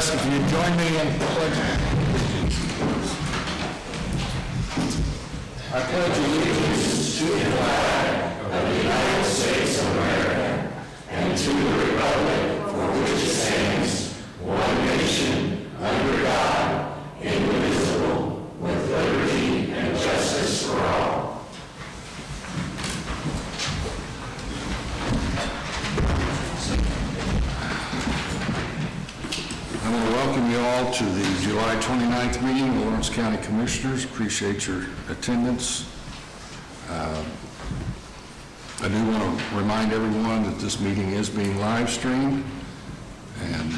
If you join me in pledging. I pledge allegiance to the flag of the United States of America and to the republic for which it stands, one nation, under God, indivisible, with liberty and justice for all. I want to welcome you all to the July 29th meeting of the Lawrence County Commissioners. Appreciate your attendance. I do want to remind everyone that this meeting is being live streamed, and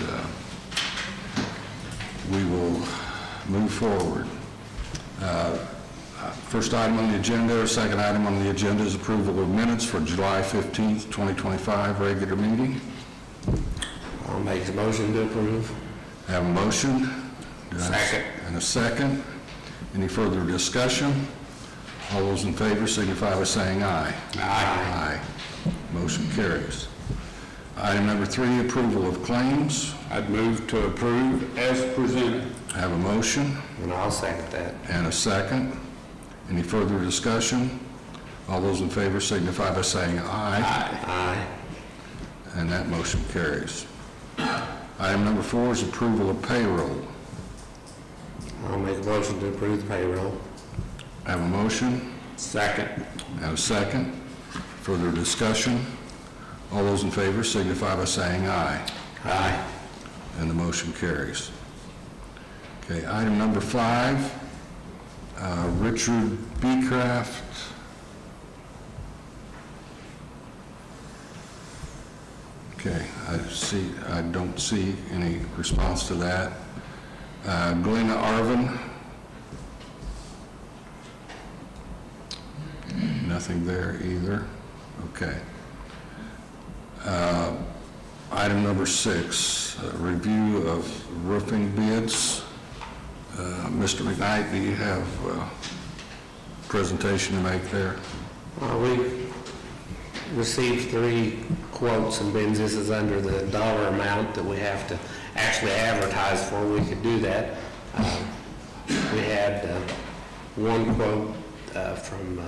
we will move forward. First item on the agenda, or second item on the agenda, is approval of minutes for July 15th, 2025 regular meeting. I'll make the motion to approve. I have a motion. Second. And a second. Any further discussion? All those in favor signify by saying aye. Aye. Aye. Motion carries. Item number 3, approval of claims. I'd move to approve as presented. I have a motion. And I'll second that. And a second. Any further discussion? All those in favor signify by saying aye. Aye. And that motion carries. Item number 4 is approval of payroll. I'll make a motion to approve the payroll. I have a motion. Second. And a second. Further discussion? All those in favor signify by saying aye. Aye. And the motion carries. Okay, item number 5, Richard Beecraft. Okay, I don't see any response to that. Glenna Arvin. Nothing there either. Okay. Item number 6, review of roofing bids. Mr. McKnight, do you have a presentation to make there? We've received 3 quotes and bids. This is under the dollar amount that we have to actually advertise for. We could do that. We had one quote from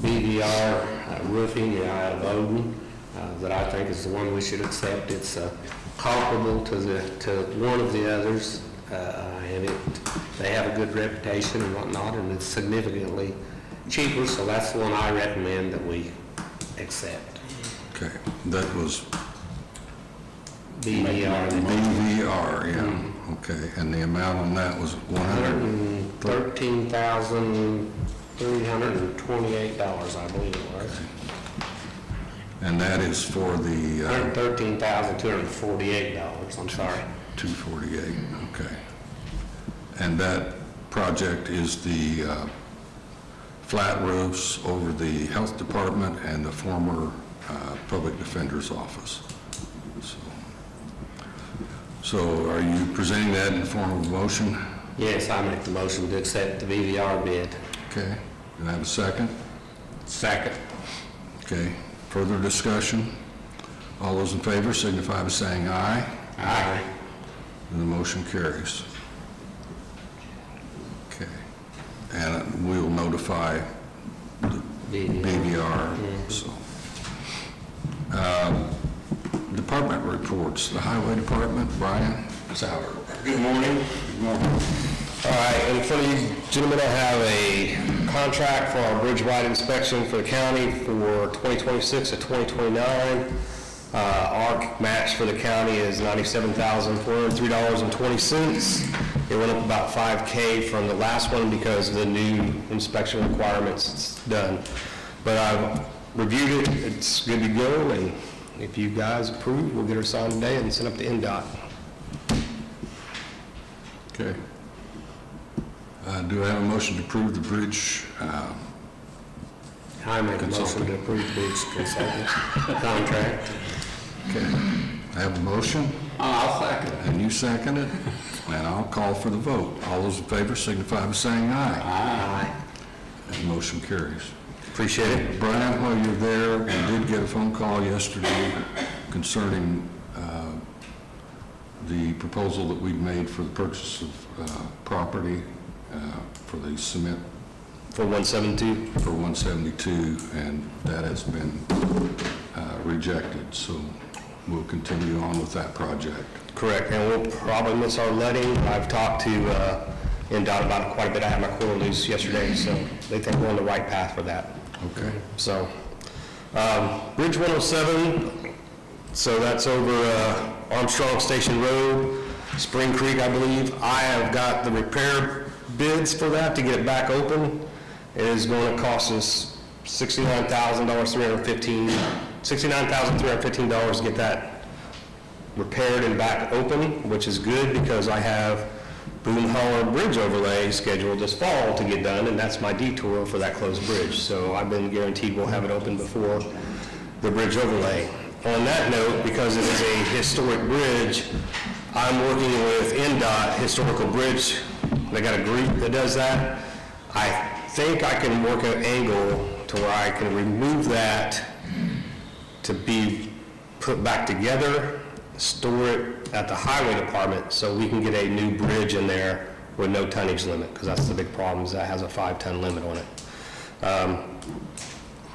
BVR Roofing out of Odin that I think is the one we should accept. It's comparable to one of the others, and they have a good reputation and whatnot, and it's significantly cheaper, so that's the one I recommend that we accept. Okay, that was BVR. BVR, yeah. Okay, and the amount on that was $113,328, I believe it was. And that is for the $113,248, I'm sorry. 248, okay. And that project is the flat roofs over the health department and the former public defender's office. So are you presenting that in the form of a motion? Yes, I make the motion to accept the BVR bid. Okay, can I have a second? Second. Okay, further discussion? All those in favor signify by saying aye. Aye. And the motion carries. Okay, and we will notify the BVR. So, department reports. The Highway Department, Brian Sauer. Good morning. Good morning. All right, in front of you gentlemen, I have a contract for our bridge-wide inspection for the county for 2026 to 2029. Our match for the county is $97,403.20. It went up about $5K from the last one because of the new inspection requirements it's done. But I've reviewed it, it's good to go, and if you guys approve, we'll get her signed today and sent up to NDOT. Okay. Do I have a motion to approve the bridge? I make a motion to approve the bridge consultant contract. Okay. I have a motion, I'll second it. and you second it, and I'll call for the vote. All those in favor signify by saying aye. Aye. And motion carries. Appreciate it. Brian, while you're there, we did get a phone call yesterday concerning the proposal that we've made for the purchase of property for the cement For 172? for 172, and that has been rejected, so we'll continue on with that project. Correct, and we'll probably miss our letting. I've talked to NDOT about it quite a bit. I had my quarterlies yesterday, so they think we're on the right path for that. Okay. So, Bridge 107, so that's over Armstrong Station Road, Spring Creek, I believe. I have got the repair bids for that to get it back open. It is going to cost us $69,315 to get that repaired and back open, which is good because I have Boone Holler Bridge overlay scheduled this fall to get done, and that's my detour for that closed bridge. So I've been guaranteed we'll have it open before the bridge overlay. On that note, because it is a historic bridge, I'm working with NDOT Historical Bridge. They got a group that does that. I think I can work an angle to where I can remove that to be put back together, store it at the highway department so we can get a new bridge in there with no tonnage limit, because that's the big problem, is that has a 5-ton limit on it.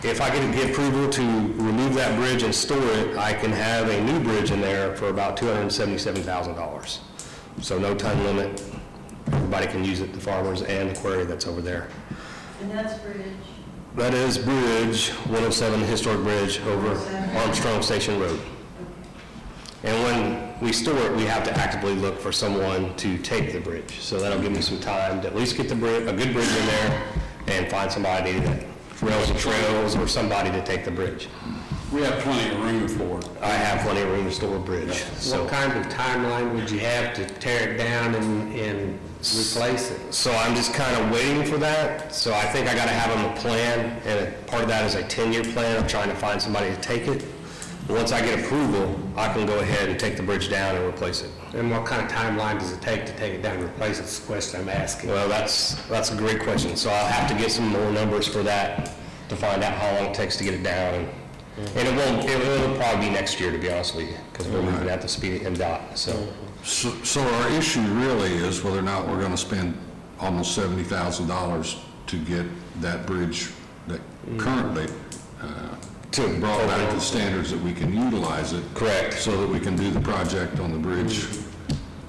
If I can get approval to remove that bridge and store it, I can have a new bridge in there for about $277,000. So no ton limit, everybody can use it, the farmers and the quarry that's over there. And that's bridge. That is Bridge 107, the historic bridge over Armstrong Station Road. And when we store it, we have to actively look for someone to take the bridge. So that'll give me some time to at least get the bridge, a good bridge in there, and find somebody that rails and trails or somebody to take the bridge. We have plenty of room for it. I have plenty of room to store a bridge, so. What kind of timeline would you have to tear it down and replace it? So I'm just kind of waiting for that. So I think I got to have them a plan, and part of that is a 10-year plan of trying to find somebody to take it. Once I get approval, I can go ahead and take the bridge down and replace it. And what kind of timeline does it take to take it down and replace it? That's the question I'm asking. Well, that's a great question. So I'll have to get some more numbers for that to find out how long it takes to get it down. And it'll probably be next year, to be honest with you, because we're moving at the speed of NDOT, so. So our issue really is whether or not we're going to spend almost $70,000 to get that bridge that currently brought back to the standards that we can utilize it. Correct. So that we can do the project on the bridge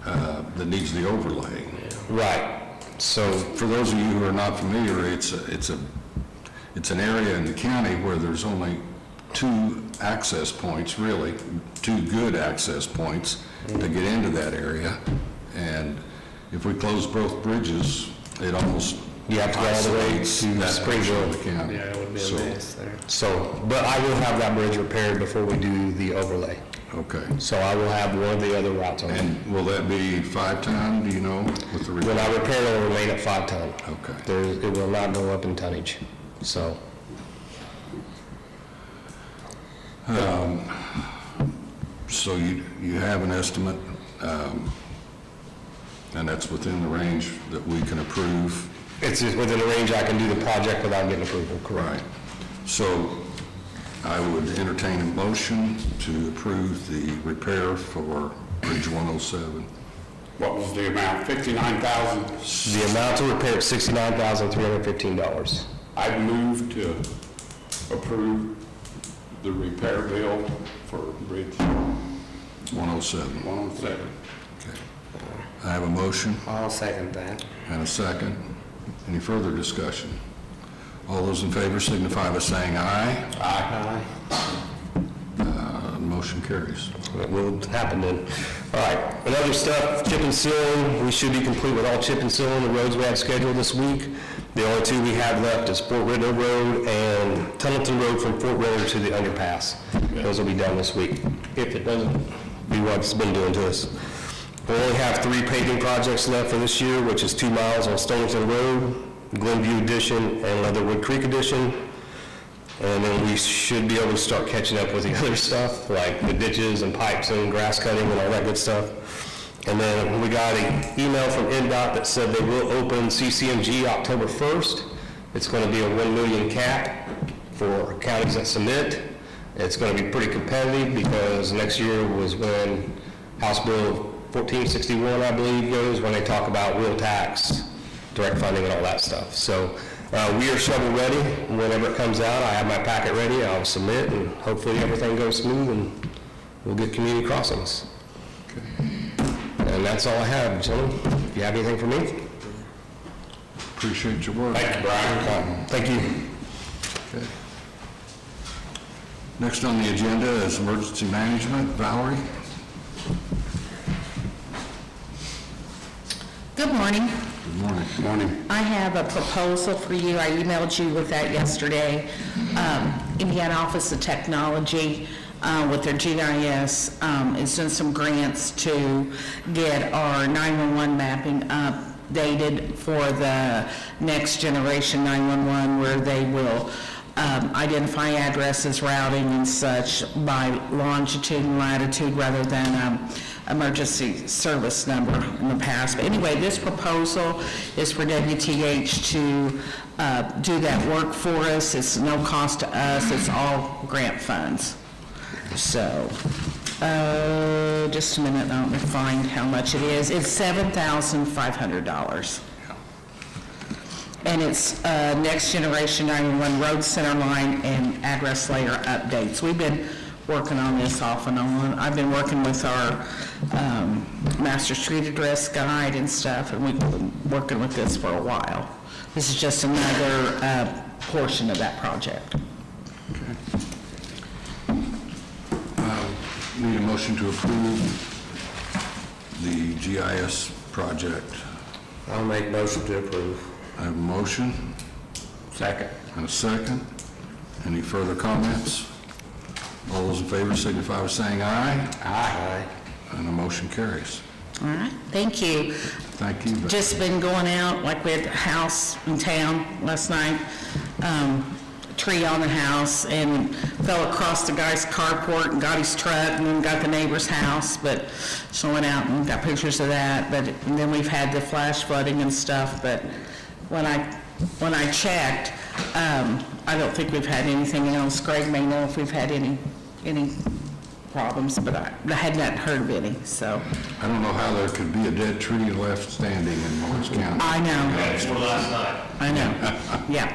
that needs the overlay. Right. So, For those of you who are not familiar, it's an area in the county where there's only 2 access points, really, 2 good access points to get into that area. And if we close both bridges, it almost you have to go all the way isolates to that portion Springville. of the county. Yeah, it would be a So, mess there. So, but I will have that bridge repaired before we do the overlay. Okay. So I will have one of the other routes on it. And will that be 5-ton, do you know, with the When I repair it, it'll remain at 5 ton. Okay. It will not go up in tonnage, so. So you have an estimate, and that's within the range that we can approve? It's just within the range I can do the project without getting approval, correct? Right. So I would entertain a motion to approve the repair for Bridge 107. What was the amount? 59,000? The amount to repair is $69,315. I move to approve the repair bill for Bridge 107. 107. Okay. I have a motion I'll second that. and a second. Any further discussion? All those in favor signify by saying aye. Aye. Motion carries. That will happen then. All right, and other stuff, chip and sealing, we should be complete with all chip and sealing the roads we have scheduled this week. The only two we have left is Fort Ritter Road and Tunnelton Road from Fort Ritter to the underpass. Those will be done this week, if it doesn't be what it's been doing to us. We only have 3 paving projects left for this year, which is 2 miles on Stonington Road, Glenview Addition, and Leatherwood Creek Addition. And then we should be able to start catching up with the other stuff, like the ditches and pipes and grass cutting and all that good stuff. And then we got an email from NDOT that said they will open CCMG October 1st. It's going to be a 1 million cap for counties that submit. It's going to be pretty competitive because next year was when House Bill 1461, I believe, goes, when they talk about wheel tax, direct funding and all that stuff. So we are shovel ready. Whenever it comes out, I have my packet ready. I'll submit, and hopefully everything goes smooth, and we'll get community crossings. And that's all I have, gentlemen. If you have anything for me? Appreciate your work. Thank you, Brian. Thank you. Okay. Next on the agenda is emergency management. Valerie? Good morning. Good morning. Morning. I have a proposal for you. I emailed you with that yesterday. Indiana Office of Technology, with their GIS, is doing some grants to get our 911 mapping updated for the next generation 911, where they will identify addresses, routing, and such by longitude and latitude rather than emergency service number in the past. But anyway, this proposal is for WTH to do that work for us. It's no cost to us. It's all grant funds. So, just a minute, let me find how much it is. It's $7,500. And it's next generation 911 road center line and address layer updates. We've been working on this off and on. I've been working with our master street address guide and stuff, and we've been working with this for a while. This is just another portion of that project. Need a motion to approve the GIS project. I'll make motion to approve. I have a motion Second. and a second. Any further comments? All those in favor signify by saying aye. Aye. And the motion carries. All right, thank you. Thank you. Just been going out, like we had a house in town last night, tree on the house, and fell across the guy's carport and got his truck, and then got the neighbor's house, but so went out and got pictures of that. But and then we've had the flash flooding and stuff, but when I checked, I don't think we've had anything else. Greg may know if we've had any problems, but I had not heard of any, so. I don't know how there could be a dead tree left standing in Lawrence County. I know. Last night. I know, yeah.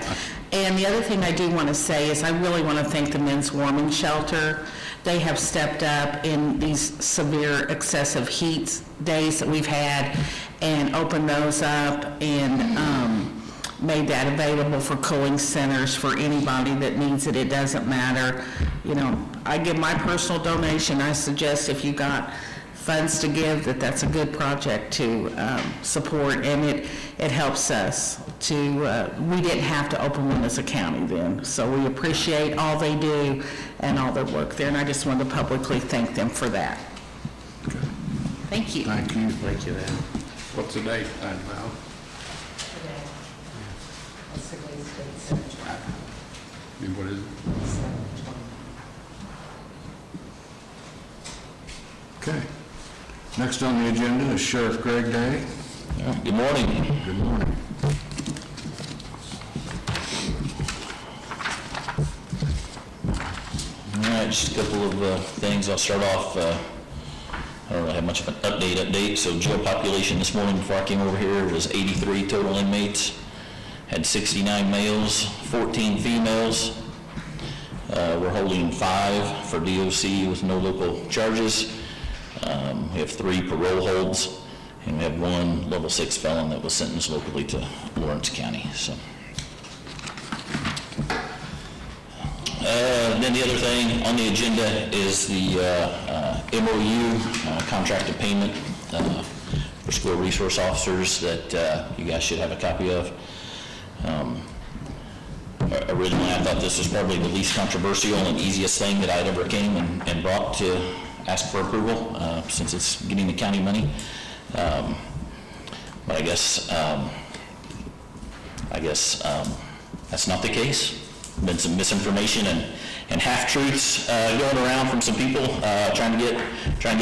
And the other thing I do want to say is I really want to thank the Men's Warming Shelter. They have stepped up in these severe excessive heat days that we've had and opened those up and made that available for cooling centers for anybody that needs it. It doesn't matter. You know, I give my personal donation. I suggest if you got funds to give, that's a good project to support, and it helps us to, we didn't have to open one as a county then, so we appreciate all they do and all their work there, and I just wanted to publicly thank them for that. Okay. Thank you. Thank you. Thank you, Al. What's the date, Val? And what is it? Okay. Next on the agenda is Sheriff Greg Day. Good morning. Good morning. All right, just a couple of things. I'll start off, I don't really have much of an update. So jail population this morning before I came over here was 83 total inmates. Had 69 males, 14 females. We're holding 5 for DOC with no local charges. We have 3 parole holds, and we have 1 level 6 felon that was sentenced locally to Lawrence County, so. Then the other thing on the agenda is the MOU, contract of payment for school resource officers that you guys should have a copy of. Originally, I thought this was probably the least controversial and easiest thing that I'd ever came and brought to ask for approval, since it's getting the county money. But I guess that's not the case. Been some misinformation and half-truths going around from some people trying to get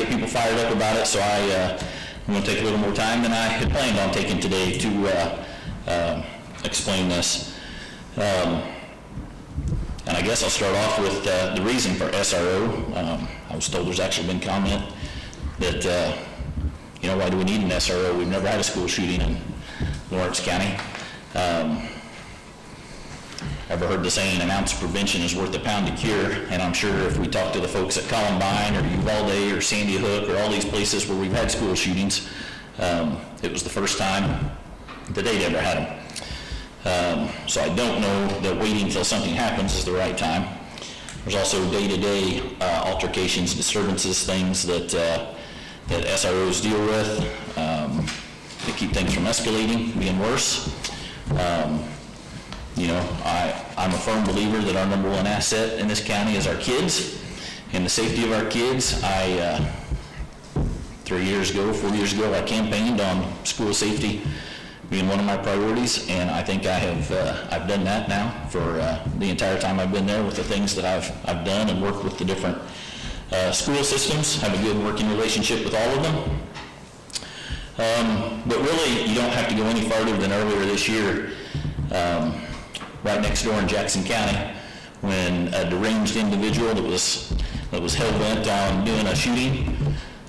people fired up about it. So I'm going to take a little more time than I had planned on taking today to explain this. And I guess I'll start off with the reason for SRO. I was told there's actually been comment that, why do we need an SRO? We've never had a school shooting in Lawrence County. Ever heard the saying, an ounce of prevention is worth a pound of cure? And I'm sure if we talk to the folks at Columbine or Uvalde or Sandy Hook or all these places where we've had school shootings, it was the first time that they'd ever had them. So I don't know that waiting until something happens is the right time. There's also day-to-day altercations, disturbances, things that SROs deal with that keep things from escalating, being worse. I'm a firm believer that our number one asset in this county is our kids and the safety of our kids. 4 years ago, I campaigned on school safety being one of my priorities, and I think I've done that now for the entire time I've been there with the things that I've done and worked with the different school systems, have a good working relationship with all of them. But really, you don't have to go any farther than earlier this year, right next door in Jackson County, when a deranged individual that was hell-bent on doing a shooting.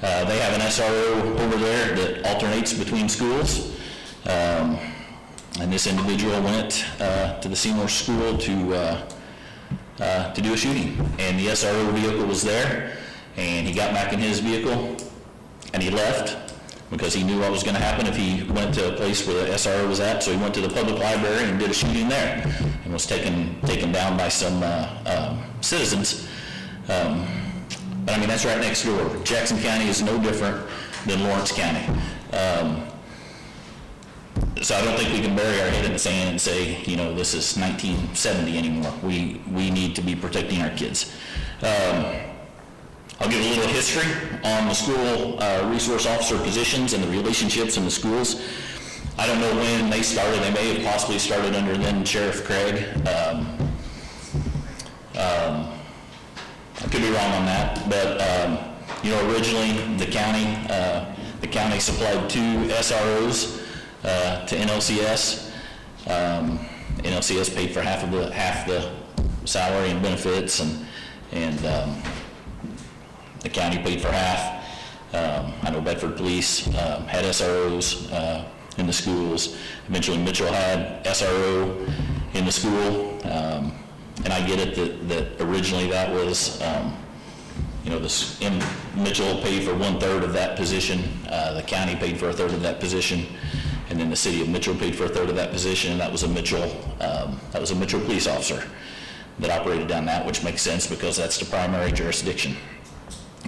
They have an SRO over there that alternates between schools. And this individual went to the Seymour School to do a shooting. And the SRO vehicle was there, and he got back in his vehicle, and he left because he knew what was going to happen if he went to a place where the SRO was at. So he went to the public library and did a shooting there and was taken down by some citizens. But I mean, that's right next door. Jackson County is no different than Lawrence County. So I don't think we can bury our head in the sand and say, this is 1970 anymore. We need to be protecting our kids. I'll give a little history on the school resource officer positions and the relationships in the schools. I don't know when they started. They may have possibly started under then Sheriff Craig. I could be wrong on that, but originally the county supplied 2 SROs to NLCS. NLCS paid for half the salary and benefits, and the county paid for half. I know Bedford Police had SROs in the schools. Eventually Mitchell had SRO in the school. And I get it that originally that was, Mitchell paid for 1/3 of that position. The county paid for 1/3 of that position. And then the city of Mitchell paid for 1/3 of that position, and that was a Mitchell police officer that operated down that, which makes sense because that's the primary jurisdiction.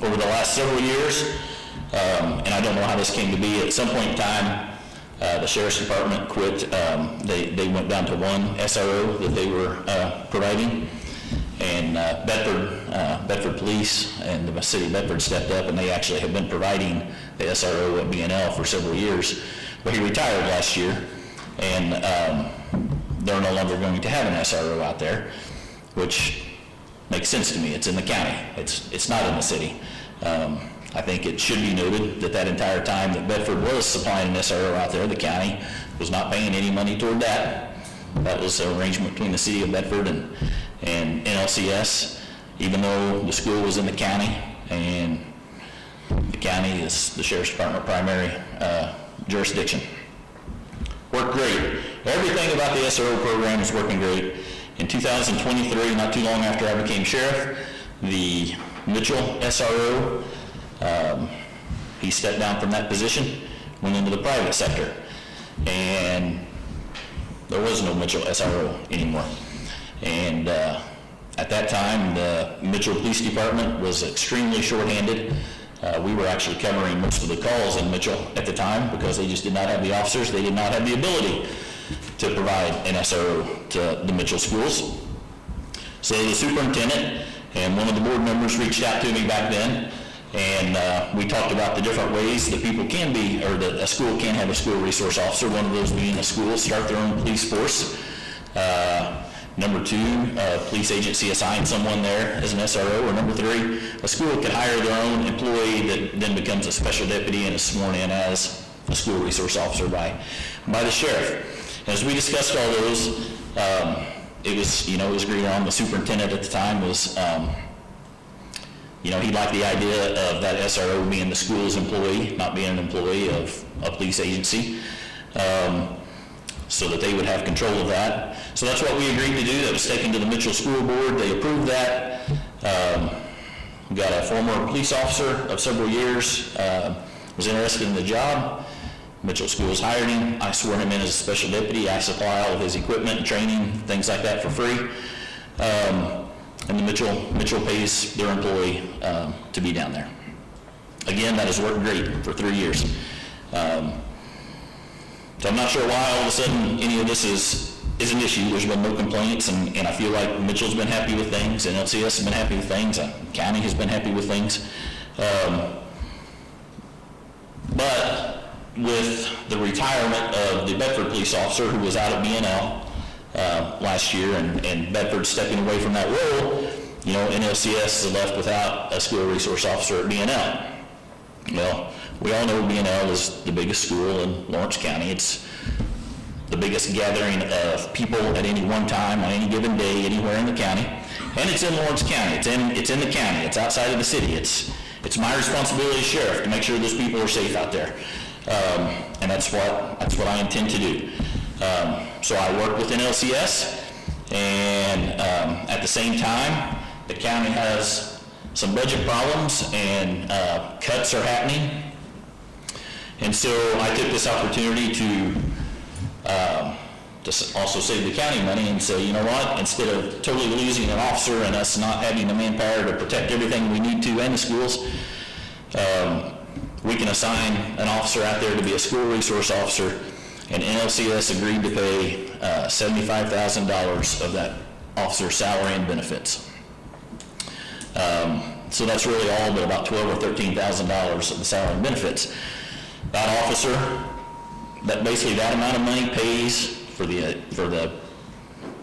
Over the last several years, and I don't know how this came to be, at some point in time, the Sheriff's Department quit. They went down to 1 SRO that they were providing, and Bedford Police and the city of Bedford stepped up, and they actually have been providing the SRO at BNL for several years. But he retired last year, and they're no longer going to have an SRO out there, which makes sense to me. It's in the county. It's not in the city. I think it should be noted that entire time that Bedford was supplying an SRO out there, the county was not paying any money toward that. That was an arrangement between the city of Bedford and NLCS, even though the school was in the county, and the county is the Sheriff's Department primary jurisdiction. Worked great. Everything about the SRO program is working great. In 2023, not too long after I became sheriff, the Mitchell SRO He stepped down from that position, went into the private sector, and there was no Mitchell SRO anymore. And at that time, the Mitchell Police Department was extremely shorthanded. We were actually covering most of the calls in Mitchell at the time because they just did not have the officers, they did not have the ability to provide an SRO to the Mitchell schools. So the superintendent and one of the board members reached out to me back then, and we talked about the different ways that people can be, or that a school can have a school resource officer, one of those being a school start their own police force. Number two, a police agency assign someone there as an SRO, or number three, a school can hire their own employee that then becomes a special deputy and is sworn in as a school resource officer by the sheriff. As we discussed all those, it was agreed on. The superintendent at the time was, he liked the idea of that SRO being the school's employee, not being an employee of a police agency, so that they would have control of that. So that's what we agreed to do. That was taken to the Mitchell School Board. They approved that. We got a former police officer of several years, was interested in the job. Mitchell Schools hired him. I swore him in as a special deputy. I supply all of his equipment, training, things like that for free. And the Mitchell pays their employee to be down there. Again, that has worked great for 3 years. So I'm not sure why all of a sudden any of this is an issue. There's been no complaints, and I feel like Mitchell's been happy with things, and LCS has been happy with things, and county has been happy with things. But with the retirement of the Bedford police officer who was out at BNL last year, and Bedford stepping away from that role, NLCS is left without a school resource officer at BNL. Well, we all know BNL is the biggest school in Lawrence County. It's the biggest gathering of people at any one time, on any given day, anywhere in the county. And it's in Lawrence County. It's in the county. It's outside of the city. It's my responsibility as sheriff to make sure those people are safe out there. And that's what I intend to do. So I work within LCS, and at the same time, the county has some budget problems, and cuts are happening. And so I took this opportunity to also save the county money and say, you know what, instead of totally losing an officer and us not having the manpower to protect everything we need to in the schools, we can assign an officer out there to be a school resource officer, and NLCS agreed to pay $75,000 of that officer's salary and benefits. So that's really all but about $12,000 or $13,000 of the salary and benefits. That officer, that amount of money pays for the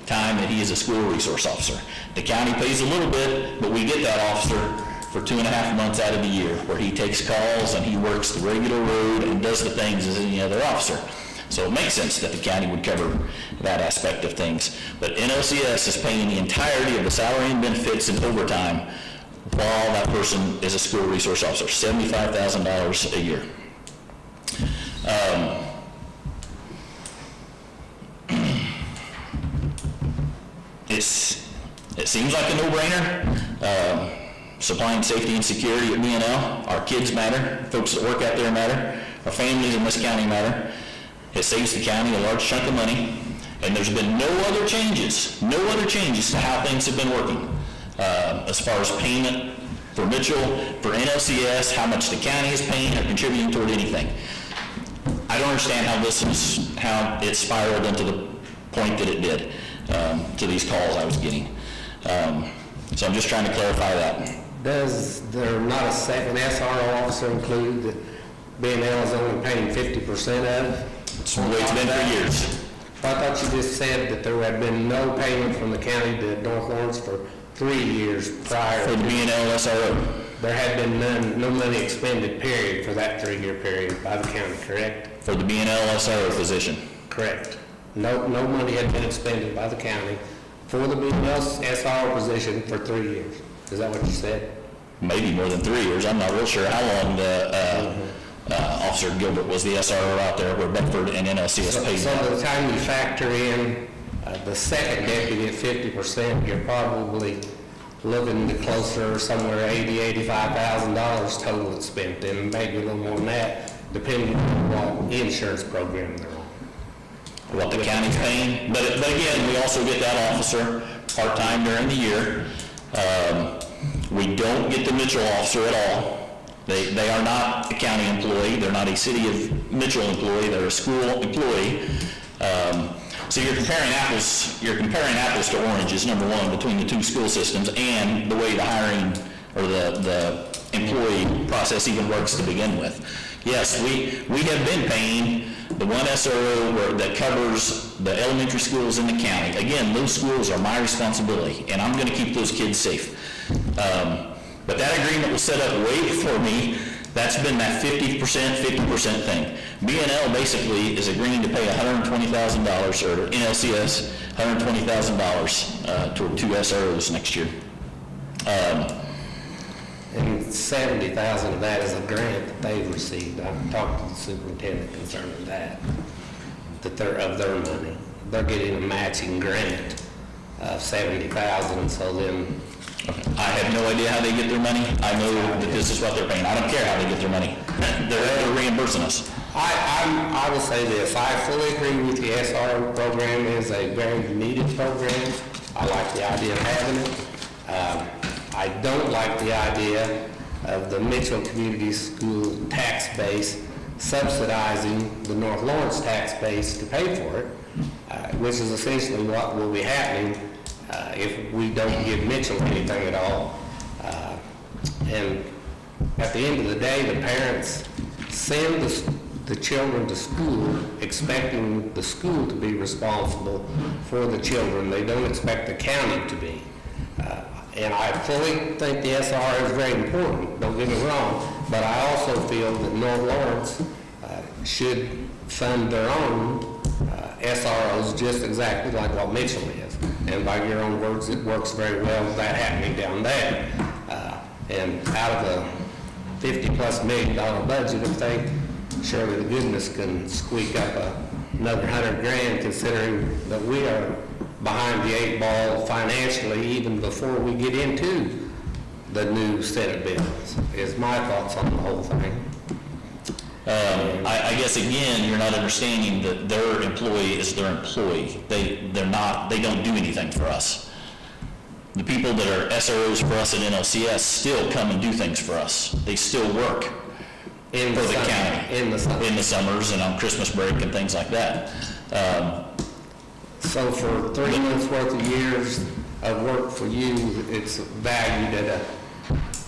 time that he is a school resource officer. The county pays a little bit, but we get that officer for 2.5 months out of the year, where he takes calls and he works the regular road and does the things as any other officer. So it makes sense that the county would cover that aspect of things. But NLCS is paying the entirety of the salary and benefits and overtime while that person is a school resource officer, $75,000 a year. It seems like a no-brainer. Supplying safety and security at BNL, our kids matter, folks that work out there matter, our families in this county matter. It saves the county a large chunk of money, and there's been no other changes to how things have been working. As far as payment for Mitchell, for NLCS, how much the county is paying or contributing toward anything. I don't understand how it spiraled into the point that it did, to these calls I was getting. So I'm just trying to clarify that. Does there not a second SRO officer include that BNL is only paying 50% of? It's the way it's been for years. I thought you just said that there had been no payment from the county to North Lawrence for 3 years prior. For the BNL SRO. There had been no money expended, period, for that 3-year period by the county, correct? For the BNL SRO position. Correct. No money had been expended by the county for the BNL SRO position for 3 years. Is that what you said? Maybe more than 3 years. I'm not real sure how long the Officer Gilbert was the SRO out there where Bedford and NLCS paid. So by the time you factor in the second deputy at 50%, you're probably looking to closer somewhere $80,000-$85,000 total it's spent, and maybe a little more than that, depending on what insurance program they're on. what the county's paying. But again, we also get that officer part-time during the year. We don't get the Mitchell officer at all. They are not a county employee, they're not a city of Mitchell employee, they're a school employee. So you're comparing apples to oranges, number one, between the two school systems and the way the hiring or the employee process even works to begin with. Yes, we have been paying the one SRO that covers the elementary schools in the county. Again, those schools are my responsibility, and I'm gonna keep those kids safe. But that agreement was set up way before me. That's been that 50% thing. B&L basically is agreeing to pay $120,000, or NLCS, $120,000 toward 2 SROs next year. And $70,000 of that is a grant that they've received. I've talked to the superintendent concerning that they're of their money. They're getting a matching grant of $70,000, so then. I have no idea how they get their money. I know that this is what they're paying. I don't care how they get their money. They're reimbursing us. I will say this, I fully agree with the SRO program is a very needed program. I like the idea of having it. I don't like the idea of the Mitchell Community School tax base subsidizing the North Lawrence tax base to pay for it, which is essentially what will be happening if we don't give Mitchell anything at all. And at the end of the day, the parents send the children to school expecting the school to be responsible for the children. They don't expect the county to be. And I fully think the SR is very important, don't get me wrong, but I also feel that North Lawrence should fund their own SROs just exactly like what Mitchell is. And by your own words, it works very well with that happening down there. And out of a $50+ million budget, if they surely to goodness can squeak up another $100,000, considering that we are behind the 8 ball financially even before we get into the new Senate bills, is my thoughts on the whole thing. I guess again, you're not understanding that their employee is their employee. They don't do anything for us. The people that are SROs for us at NLCS still come and do things for us. They still work for the county. In the summers and on Christmas break and things like that. So for 3 months worth of years of work for you, it's valued at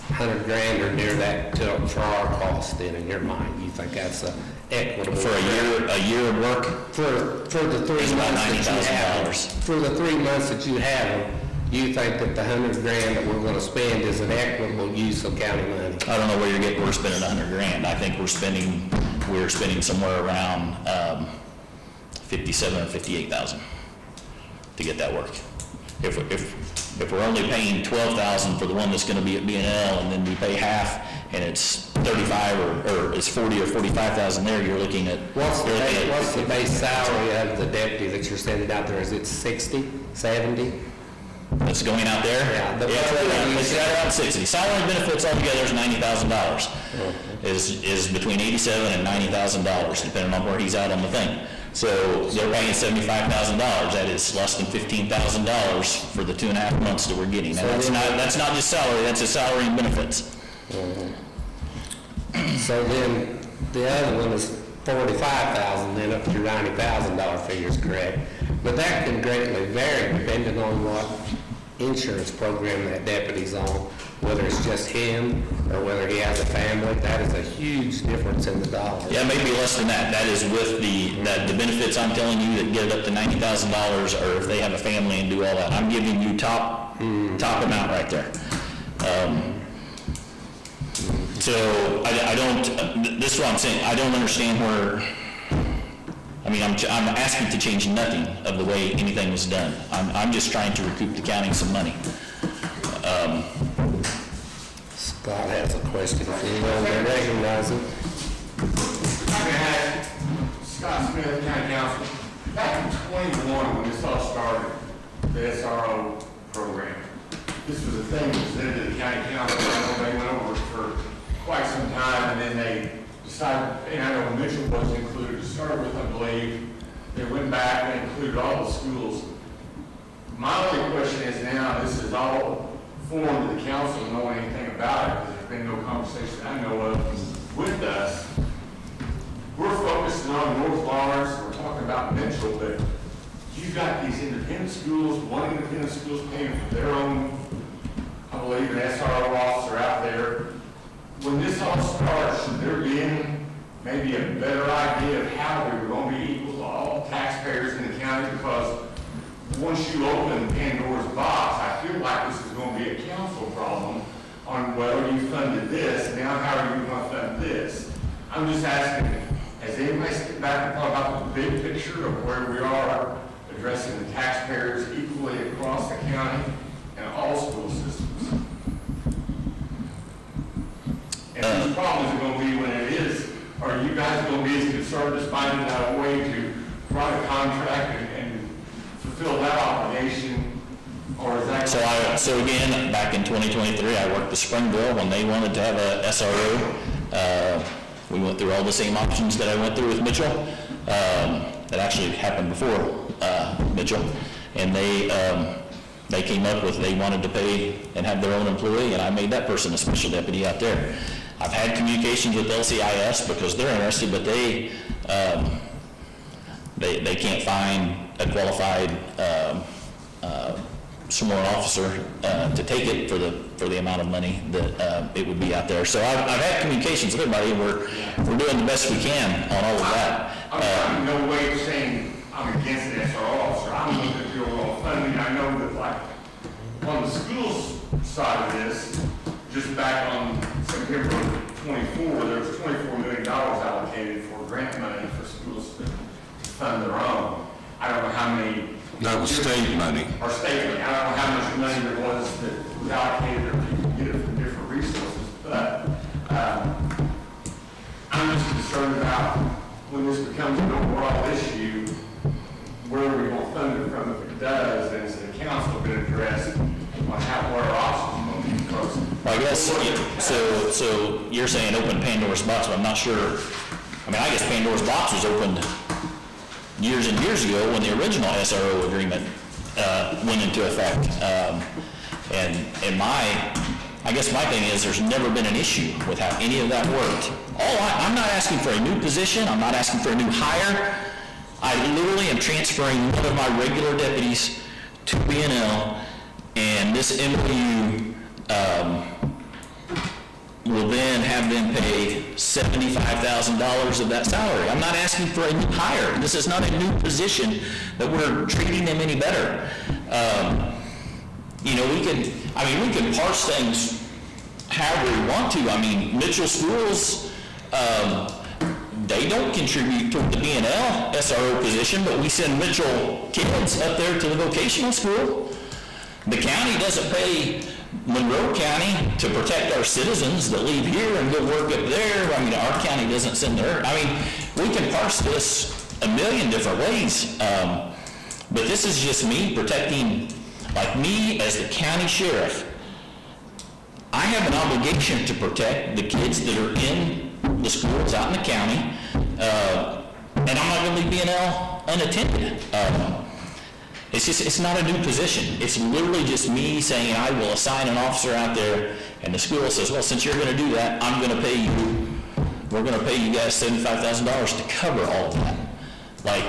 $100,000 or near that for our cost then in your mind. You think that's equitable? For a year of work? For the 3 months that you have. For the 3 months that you have them, you think that the $100,000 that we're going to spend is an equitable use of county money? I don't know where we're spending $100,000. I think we're spending somewhere around 57 or 58,000 to get that work. If we're only paying $12,000 for the one that's going to be at B&L, and then we pay half, and it's 35 or it's 40 or 45,000 there, you're looking at. What's the base salary of the deputy that you're sending out there? Is it 60, 70? That's going out there? Yeah. It's right around 60. Salary and benefits altogether is $90,000. Is between $87,000 and $90,000, depending on where he's out on the thing. So they're paying $75,000. That is less than $15,000 for the 2.5 months that we're getting. Now, that's not just salary, that's a salary and benefits. So then the other one is $45,000, then up to your $90,000 figure is correct. But that can greatly vary depending on what insurance program that deputy's on, whether it's just him or whether he has a family. That is a huge difference in the dollars. Yeah, maybe less than that. That is with the benefits I'm telling you that get it up to $90,000, or if they have a family and do all that. I'm giving you top amount right there. So I don't, this is what I'm saying, I don't understand where, I mean, I'm asking to change nothing of the way anything was done. I'm just trying to recoup the county some money. Scott has a question, if you will recognize it. I'm going to ask Scott Smith, County Council. Back in 21, when this all started, the SRO program, this was a thing that was presented to the county council. I know they went over it for quite some time, and then they decided, and I know Mitchell wasn't included to start with, I believe. They went back and included all the schools. My only question is now, this is all foreign to the council, know anything about it, because there's been no conversation I know of with us. We're focusing on North Lawrence, we're talking about Mitchell, but you've got these independent schools, one independent school's paying for their own, I believe, an SRO officer out there. When this all starts, should there be maybe a better idea of how we were going to be equal to all taxpayers in the county? Because once you open Pandora's box, I feel like this is going to be a council problem on whether you funded this, now how are you going to fund this? I'm just asking, has anybody stepped back and thought about the big picture of where we are addressing the taxpayers equally across the county and all school systems? And the problem is going to be when it is, are you guys going to be as concerned as finding out a way to write a contract and fulfill that obligation, or is that? So again, back in 2023, I worked with Springville when they wanted to have a SRO. We went through all the same options that I went through with Mitchell. That actually happened before Mitchell, and they came up with, they wanted to pay and have their own employee, and I made that person a special deputy out there. I've had communications with LCIS because they're interested, but they can't find a qualified sworn officer to take it for the amount of money that it would be out there. So I've had communications with everybody, and we're doing the best we can on all of that. I'm in no way saying I'm against the SRO officer. I'm looking at the overall funding. I know that, like, on the schools side of this, just back on September 24, there was $24 million allocated for grant money for schools to fund their own. I don't know how many. That was state money. Or state money. I don't know how much money there was that was allocated, or people get it from different resources. But I'm just concerned about when this becomes an overall issue, where are we going to fund it from if it does, and is the council going to address on how, where our options are going to be close? Well, I guess, so you're saying open Pandora's box, but I'm not sure. I mean, I guess Pandora's box was opened years and years ago when the original SRO agreement went into effect. And I guess my thing is there's never been an issue with how any of that worked. I'm not asking for a new position. I'm not asking for a new hire. I literally am transferring one of my regular deputies to BNL, and this MOU will then have them pay $75,000 of that salary. I'm not asking for a new hire. This is not a new position that we're treating them any better. You know, we can parse things however we want to. I mean, Mitchell Schools, they don't contribute toward the BNL SRO position, but we send Mitchell kids up there to the vocational school. The county doesn't pay Monroe County to protect our citizens that leave here and go work up there. I mean, our county doesn't send their, I mean, we can parse this a million different ways. But this is just me protecting, like me as the county sheriff. I have an obligation to protect the kids that are in the schools out in the county, and I'm not going to leave BNL unattended. It's not a new position. It's literally just me saying I will assign an officer out there, and the school says, well, since you're going to do that, I'm going to pay you, we're going to pay you guys $75,000 to cover all of that. Like,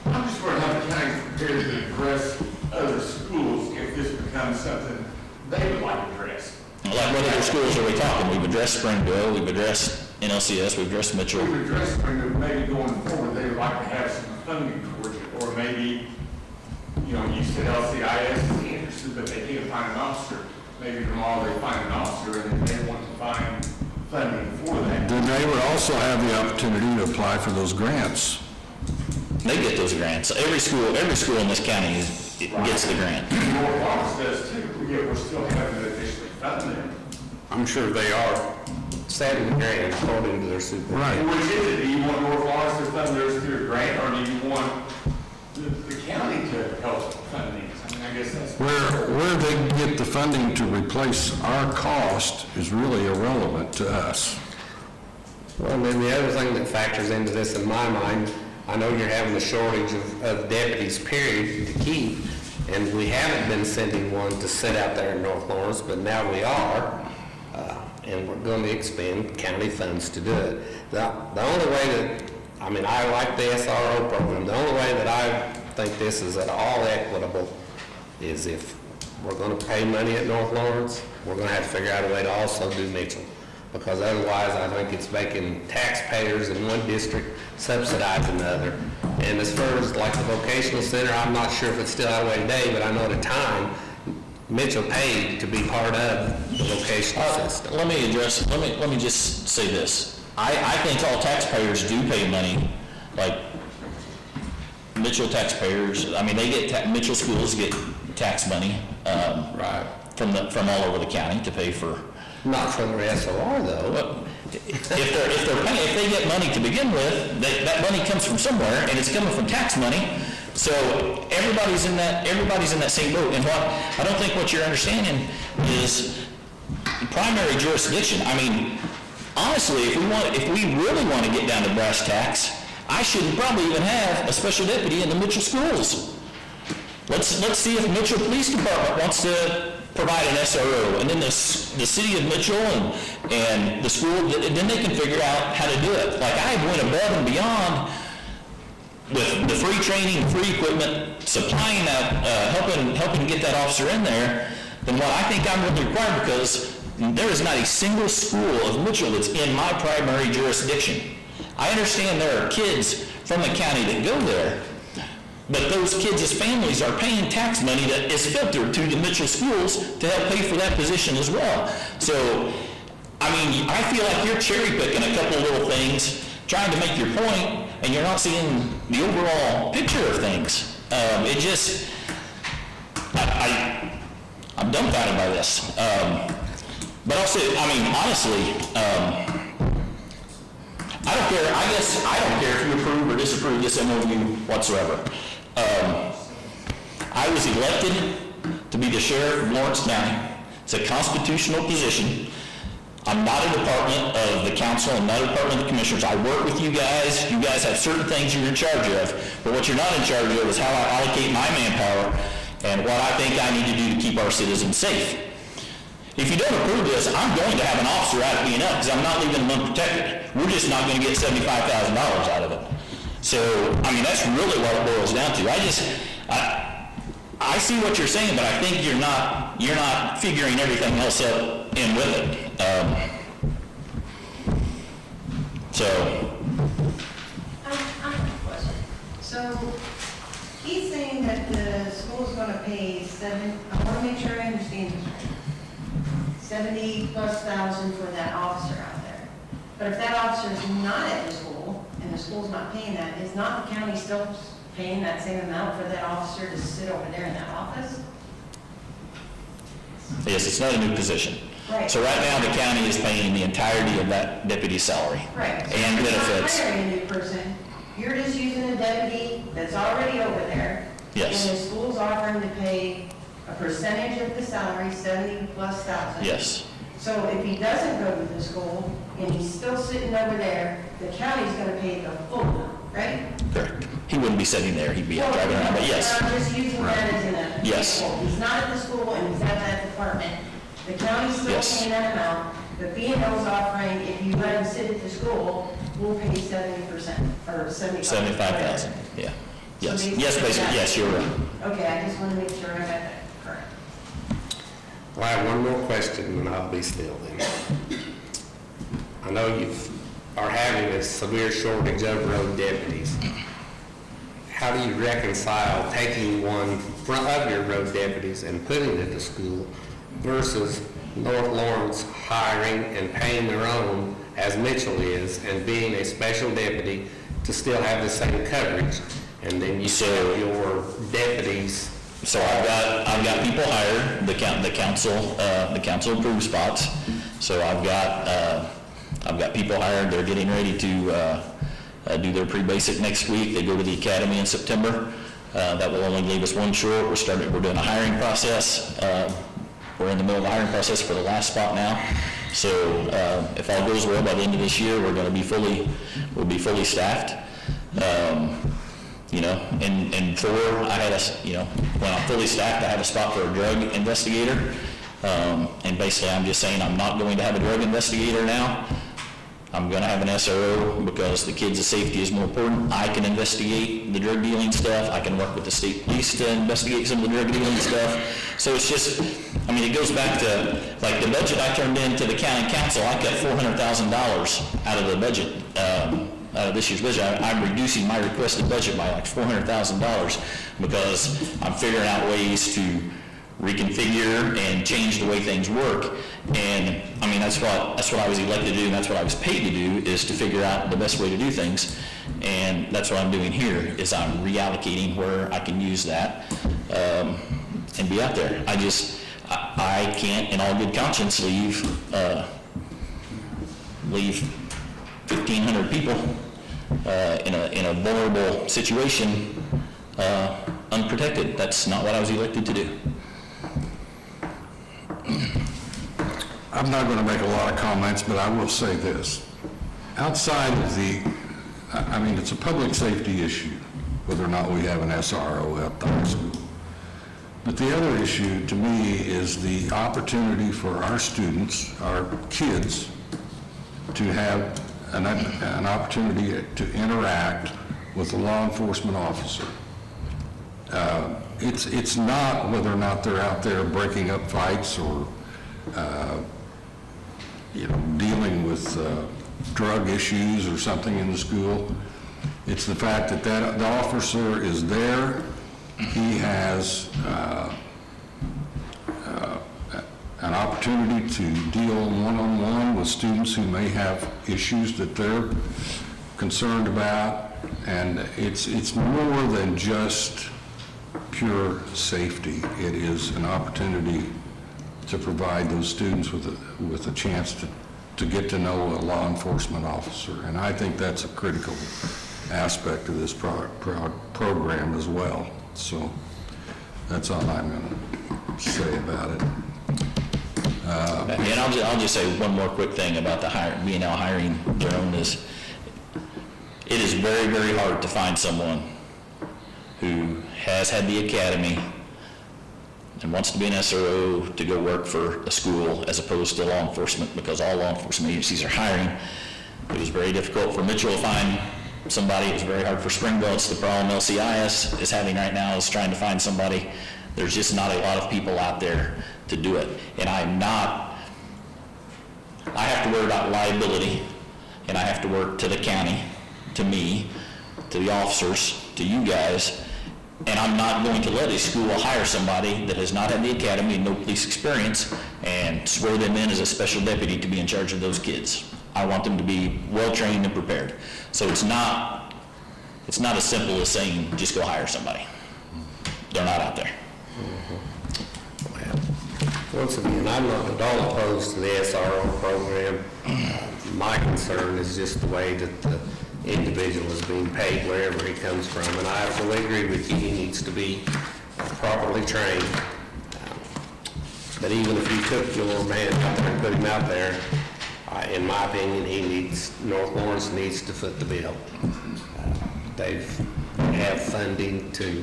I'm just wondering how the county prepared to address other schools if this becomes something they would like to address. like what other schools are we talking? We've addressed Springville, we've addressed NLCS, we've addressed Mitchell. We would address Springville, maybe going forward, they would like to have some funding towards it, or maybe, you know, you said LCIS is interested, but they can't find an officer. Maybe tomorrow they find an officer and they want to find funding for that. Then they would also have the opportunity to apply for those grants. They get those grants. Every school in this county gets the grant. North Lawrence does too, yet we're still having to officially fund them. I'm sure they are setting the grant according to their superintendent. Right. Which is it? Do you want North Lawrence to fund theirs through a grant, or do you want the county to help fund these? I mean, I guess that's. Where they get the funding to replace our cost is really irrelevant to us. Well, and then the other thing that factors into this in my mind, I know you're having a shortage of deputies, period, to keep, and we haven't been sending one to sit out there in North Lawrence, but now we are, and we're going to expend county funds to do it. The only way that, I mean, I like the SRO program, the only way that I think this is at all equitable is if we're going to pay money at North Lawrence, we're going to have to figure out a way to also do Mitchell. Because otherwise, I think it's making taxpayers in one district subsidize another. And as far as like the vocational center, I'm not sure if it's still that way today, but I know at a time, Mitchell paid to be part of the vocational system. Let me just say this. I think all taxpayers do pay money, like Mitchell taxpayers, I mean, they get, Mitchell schools get tax money, Right. from all over the county to pay for. Not from the SOR though. Well, if they get money to begin with, that money comes from somewhere, and it's coming from tax money. So everybody's in that same boat. And I don't think what you're understanding is primary jurisdiction. I mean, honestly, if we really want to get down to brass tacks, I should probably even have a special deputy in the Mitchell schools. Let's see if Mitchell Police Department wants to provide an SRO, and then the city of Mitchell and the school, then they can figure out how to do it. Like I went above and beyond with the free training, free equipment, supplying that, helping get that officer in there, than what I think I'm really required, because there is not a single school of Mitchell that's in my primary jurisdiction. I understand there are kids from the county that go there, but those kids' families are paying tax money that is filtered to the Mitchell schools to help pay for that position as well. So, I mean, I feel like you're cherry picking a couple of little things, trying to make your point, and you're not seeing the overall picture of things. It just, I'm dumbfounded by this. But also, I mean, honestly, I don't care, I guess I don't care if you approve or disapprove this MOU whatsoever. I was elected to be the sheriff of Lawrence County. It's a constitutional position. I'm not a department of the council, I'm not a department of the commissioners. I work with you guys. You guys have certain things you're in charge of, but what you're not in charge of is how I allocate my manpower and what I think I need to do to keep our citizens safe. If you don't approve this, I'm going to have an officer out of being up because I'm not leaving them unprotected. We're just not going to get $75,000 out of it. So, I mean, that's really what it boils down to. I see what you're saying, but I think you're not figuring everything else up in with it. So. I have a question. So, he's saying that the school's gonna pay I wanna make sure I understand this right. 70,000+ for that officer out there. But if that officer is not at the school, and the school's not paying that, is not the county still paying that same amount for that officer to sit over there in that office? Yes, it's not a new position. Right. So right now, the county is paying the entirety of that deputy's salary. Right. And benefits. You're not hiring a new person, you're just using a deputy that's already over there. Yes. And the school's offering to pay a percentage of the salary, 70,000+. Yes. So if he doesn't go to the school, and he's still sitting over there, the county's gonna pay the full amount, right? Correct. He wouldn't be sitting there, he'd be out driving around, but yes. I'm just using that as an Yes. example. He's not at the school and he's at that department. The county's still Yes. paying that amount. The B&O's offering, if you let him sit at the school, we'll pay 70%, or 75. 75,000, yeah. Yes, So yes, basically, yes, you're right. Okay, I just want to make sure I got that correct. Well, I have one more question, and I'll be still then. I know you are having a severe shortage of road deputies. How do you reconcile taking one of your road deputies and putting it at the school versus North Lawrence hiring and paying their own, as Mitchell is, and being a special deputy to still have the same coverage? And then you have your deputies. So I've got people hired, the council approved spots. So I've got people hired, they're getting ready to do their pre-basic next week. They go to the academy in September. That will only leave us one short. We're doing a hiring process. We're in the middle of the hiring process for the last spot now. So if all goes well, by the end of this year, we'll be fully staffed. You know, and I had when I'm fully staffed, I have a spot for a drug investigator. And basically, I'm just saying I'm not going to have a drug investigator now. I'm going to have an SRO because the kids' safety is more important. I can investigate the drug dealing stuff. I can work with the state police to investigate some of the drug dealing stuff. So it's just, I mean, it goes back to, like, the budget I turned in to the county council, I cut $400,000 out of the budget, out of this year's budget. I'm reducing my requested budget by like $400,000 because I'm figuring out ways to reconfigure and change the way things work. And I mean, that's what I was elected to do, and that's what I was paid to do, is to figure out the best way to do things. And that's what I'm doing here, is I'm reallocating where I can use that and be out there. I can't, in all good conscience, leave 1,500 people in a vulnerable situation unprotected. That's not what I was elected to do. I'm not going to make a lot of comments, but I will say this. Outside of it's a public safety issue, whether or not we have an SRO at the high school. But the other issue to me is the opportunity for our students, our kids, to have an opportunity to interact with a law enforcement officer. It's not whether or not they're out there breaking up fights or dealing with drug issues or something in the school. It's the fact that the officer is there. He has an opportunity to deal one-on-one with students who may have issues that they're concerned about, and it's more than just pure safety. It is an opportunity to provide those students with a chance to get to know a law enforcement officer, and I think that's a critical aspect of this program as well. So that's all I'm going to say about it. And I'll just say one more quick thing about the BNL hiring, Jerome, is it is very, very hard to find someone who has had the academy and wants to be an SRO to go work for a school as opposed to law enforcement, because all law enforcement agencies are hiring. It was very difficult for Mitchell to find somebody. It was very hard for Springville. It's the problem LCIS is having right now, is trying to find somebody. There's just not a lot of people out there to do it. And I have to worry about liability, and I have to work to the county, to me, to the officers, to you guys, and I'm not going to let a school hire somebody that has not had the academy and no police experience and swear them in as a special deputy to be in charge of those kids. I want them to be well-trained and prepared. So it's not as simple as saying, just go hire somebody. They're not out there. Once again, I'm not at all opposed to the SRO program. My concern is just the way that the individual is being paid wherever he comes from, and I absolutely agree with you, he needs to be properly trained. But even if you took your man out there and put him out there, in my opinion, North Lawrence needs to foot the bill. They have funding to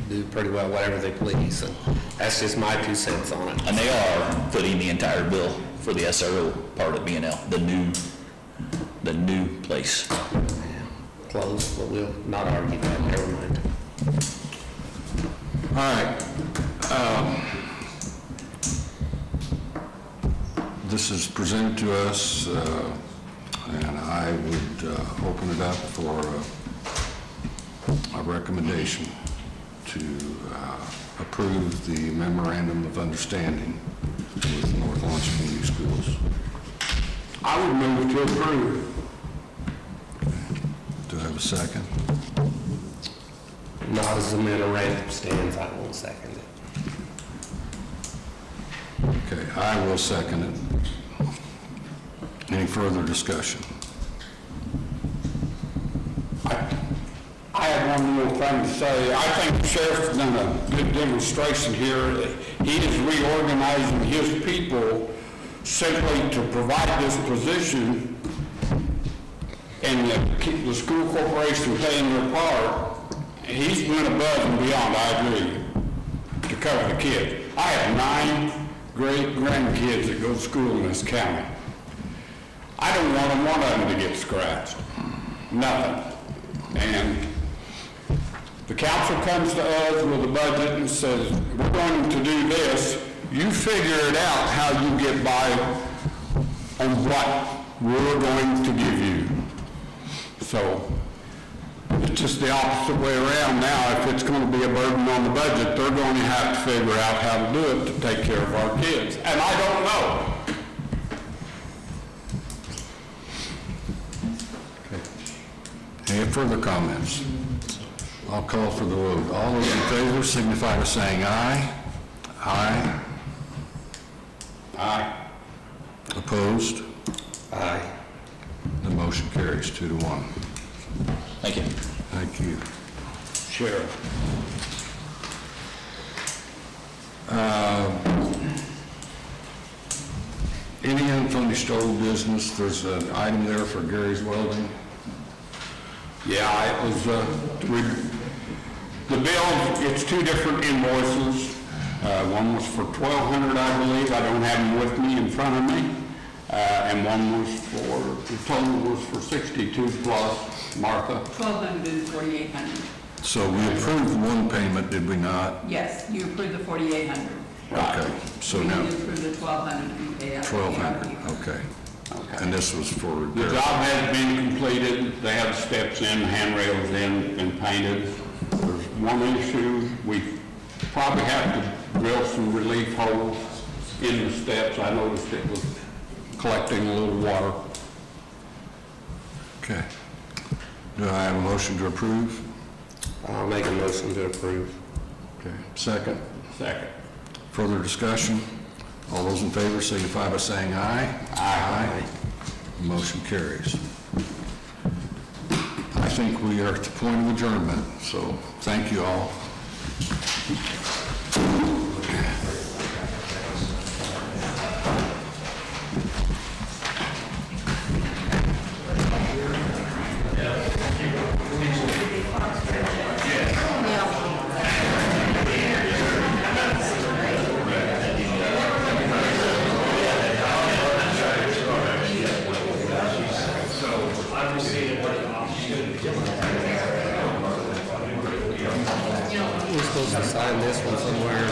do pretty well whatever they please, and that's just my 2 cents on it. And they are footing the entire bill for the SRO part of BNL, the new place. Close, but we'll not argue that, never mind. All right. This is presented to us, and I would open it up for a recommendation to approve the memorandum of understanding with North Lawrence Community Schools. I would move to approve. Do I have a second? Not as the memorandum stands, I won't second it. Okay, I will second it. Any further discussion? I have one more thing to say. I think the sheriff's done a good demonstration here. He is reorganizing his people simply to provide this position, and keep the school corporation paying their part. He's went above and beyond, I agree, to cover the kids. I have 9 great-grandkids that go to school in this county. I don't want one of them to get scratched. Nothing. And the council comes to us with a budget and says, we're going to do this. You figure it out how you get by on what we're going to give you. So it's just the opposite way around now. If it's going to be a burden on the budget, they're going to have to figure out how to do it to take care of our kids. And I don't know. Any further comments? I'll call for the vote. All those in favor signify by saying aye. Aye. Aye. Opposed? Aye. The motion carries 2-1. Thank you. Thank you. Sheriff. Any unfinished old business? There's an item there for Gary's Welding. Yeah, it was, the bill, it's 2 different invoices. One was for $1,200, I believe, I don't have them with me in front of me. And one was for, the total was for 62 plus, Martha. 1,200 and 4,800. So we approved one payment, did we not? Yes, you approved the 4,800. Okay, so now You approved the 1,200 to be paid out. 1,200, okay. And this was for The job has been completed, they have steps in, handrails in, and painted. There's one issue, we probably have to drill some relief holes in the steps. I noticed it was collecting a little water. Okay. Do I have a motion to approve? I'll make a motion to approve. Okay. Second? Second. Further discussion? All those in favor signify by saying aye. Aye. Motion carries. I think we are at the point of adjournment, so thank you all. We're supposed to sign this one somewhere.